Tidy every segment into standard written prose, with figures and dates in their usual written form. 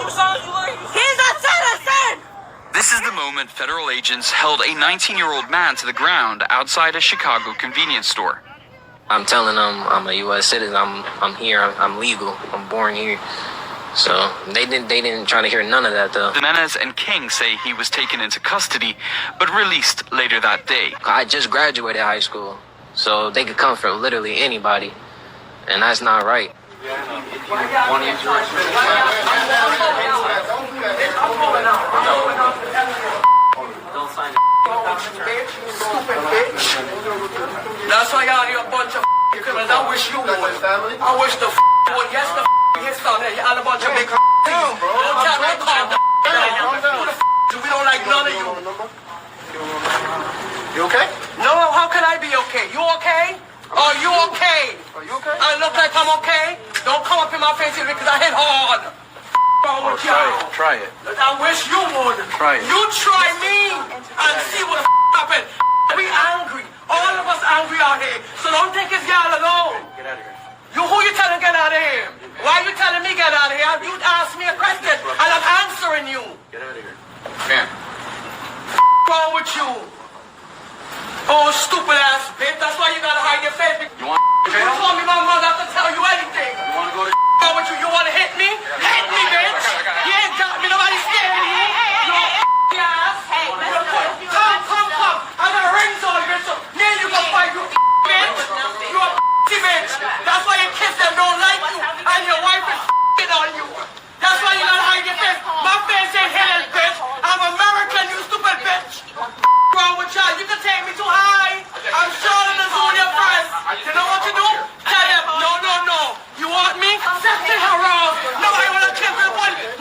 He's a citizen! This is the moment federal agents held a 19-year-old man to the ground outside a Chicago convenience store. I'm telling them I'm a U.S. citizen. I'm here. I'm legal. I'm born here. So they didn't try to hear none of that though. Jimenez and King say he was taken into custody, but released later that day. I just graduated high school, so they could come from literally anybody, and that's not right. That's why y'all here a bunch of criminals. I wish you would. I wish the would. Yes, the his son. Y'all a bunch of big down, bro. Don't tell me calm down. We don't like none of you. You okay? No, how can I be okay? You okay? Are you okay? Are you okay? I look like I'm okay? Don't come up in my face because I hit hard. Try it. I wish you would. Try it. You try me and see what happens. We angry. All of us angry out here. So don't think it's y'all alone. Get out of here. Who you telling get out of here? Why you telling me get out of here? You asked me a question and I'm answering you. Get out of here. What's wrong with you? Oh, stupid ass bitch. That's why you gotta hide your face. You want You told me my mother not to tell you anything. You want to go to What's wrong with you? You wanna hit me? Hit me, bitch. You ain't got me. Nobody's scared of you. You ass. Come. I got rings on, bitch. So me and you gonna fight, you bitch. You a bitch. That's why your kids them don't like you. And your wife is on you. That's why you gotta hide your face. My face ain't hidden, bitch. I'm American, you stupid bitch. What's wrong with y'all? You can take me too high. I'm shorter than all your friends. You know what to do? Tell them, no. You want me? Set the hell wrong. Nobody wanna kill me.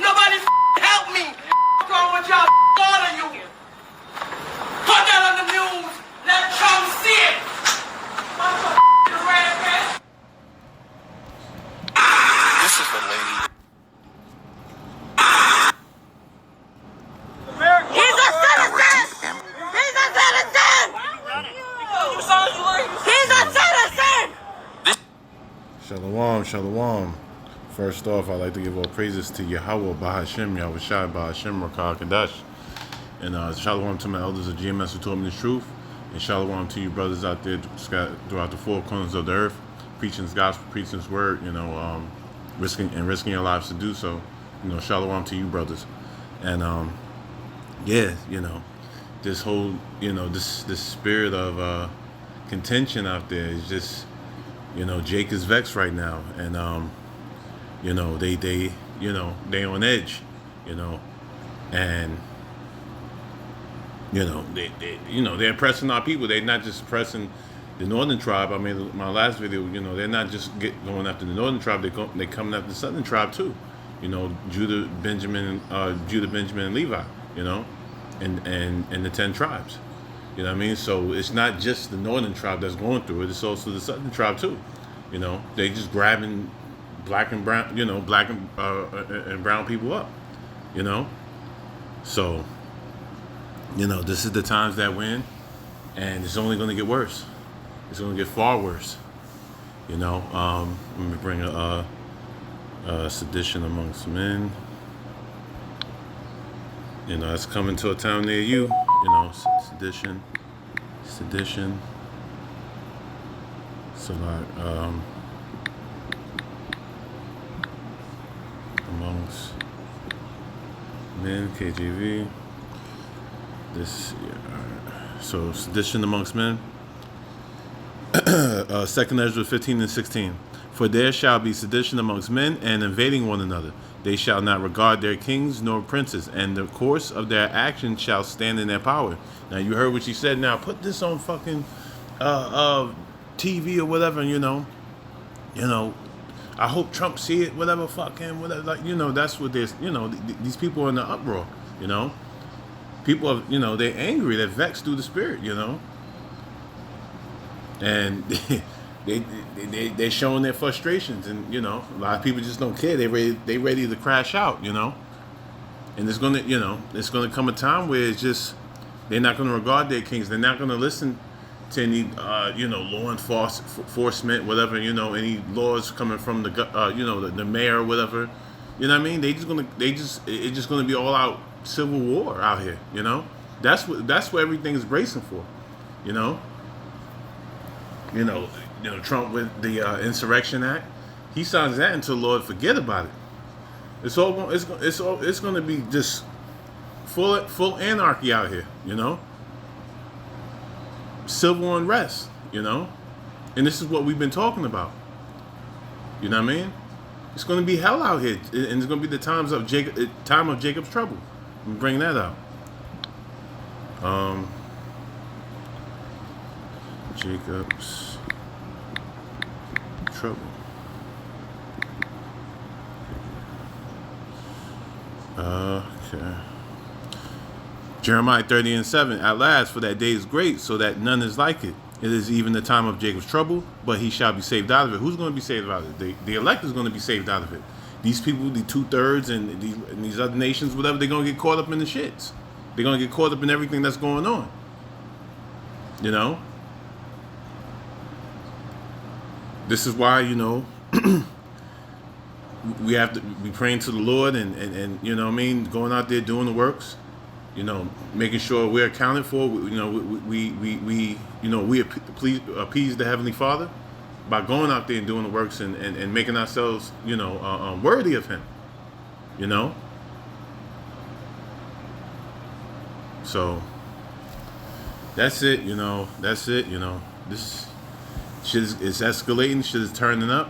Nobody help me. What's wrong with y'all? All of you. Put that on the news. Let Trump see it. This is the lady. He's a citizen! He's a citizen! He's a citizen! Shalom. First off, I'd like to give all praises to Yahweh, Bahashim, Yahushai, Bahashim, Rakah, Kadash. And shalom to my elders of GMS who told me the truth. And shalom to you brothers out there throughout the four corners of the earth, preaching His gospel, preaching His word, risking your lives to do so. Shalom to you brothers. And this whole, this spirit of contention out there is just, Jake is vexed right now. And, they on edge, and they're pressing our people. They're not just pressing the northern tribe. I mean, my last video, they're not just going after the northern tribe. They're coming after the southern tribe too. Judah, Benjamin, and Levi. And the 10 tribes. You know what I mean? So it's not just the northern tribe that's going through it. It's also the southern tribe too. They just grabbing black and brown, black and brown people up. So. This is the times that win, and it's only going to get worse. It's going to get far worse. Let me bring a sedition amongst men. It's coming to a town near you. Sedition. So like, amongst men, KJV. So sedition amongst men. 2 Ezra 15 and 16. For there shall be sedition amongst men, and invading one another. They shall not regard their kings nor princes, and the course of their actions shall stand in their power. Now you heard what she said. Now put this on fucking TV or whatever. I hope Trump see it. Whatever. That's what there's. These people are in the uproar. People are, they're angry, they're vexed through the spirit, and they're showing their frustrations, and a lot of people just don't care. They ready to crash out, and it's gonna come a time where it's just they're not gonna regard their kings. They're not gonna listen to any law enforcement, whatever, any laws coming from the mayor or whatever. You know what I mean? It's just gonna be all out civil war out here. You know, that's what everything is bracing for. You know. Trump with the Insurrection Act. He signs that until Lord forget about it. It's going to be just full anarchy out here. You know. Civil unrest. You know, and this is what we've been talking about. You know what I mean? It's going to be hell out here, and it's going to be the time of Jacob's trouble. I'm bring that out. Jacob's trouble. Okay. Jeremiah 30:7. At last, for that day is great, so that none is like it. It is even the time of Jacob's trouble, but he shall be saved out of it. Who's going to be saved out of it? The elect is going to be saved out of it. These people, the 2/3 and these other nations, whatever, they're going to get caught up in the shits. They're going to get caught up in everything that's going on. You know? This is why, we have to be praying to the Lord and you know what I mean, going out there doing the works, making sure we're accounted for. We appease the Heavenly Father by going out there and doing the works and making ourselves, worthy of Him, So that's it, that's it, this shit is escalating, shit is turning up,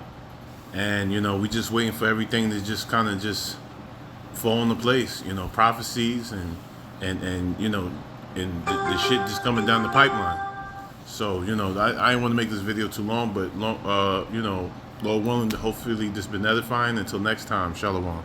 and we just waiting for everything to just kind of just fall into place, prophecies and the shit just coming down the pipeline. So I didn't want to make this video too long, but Lord willing, hopefully this been edifying. Until next time, Shalom.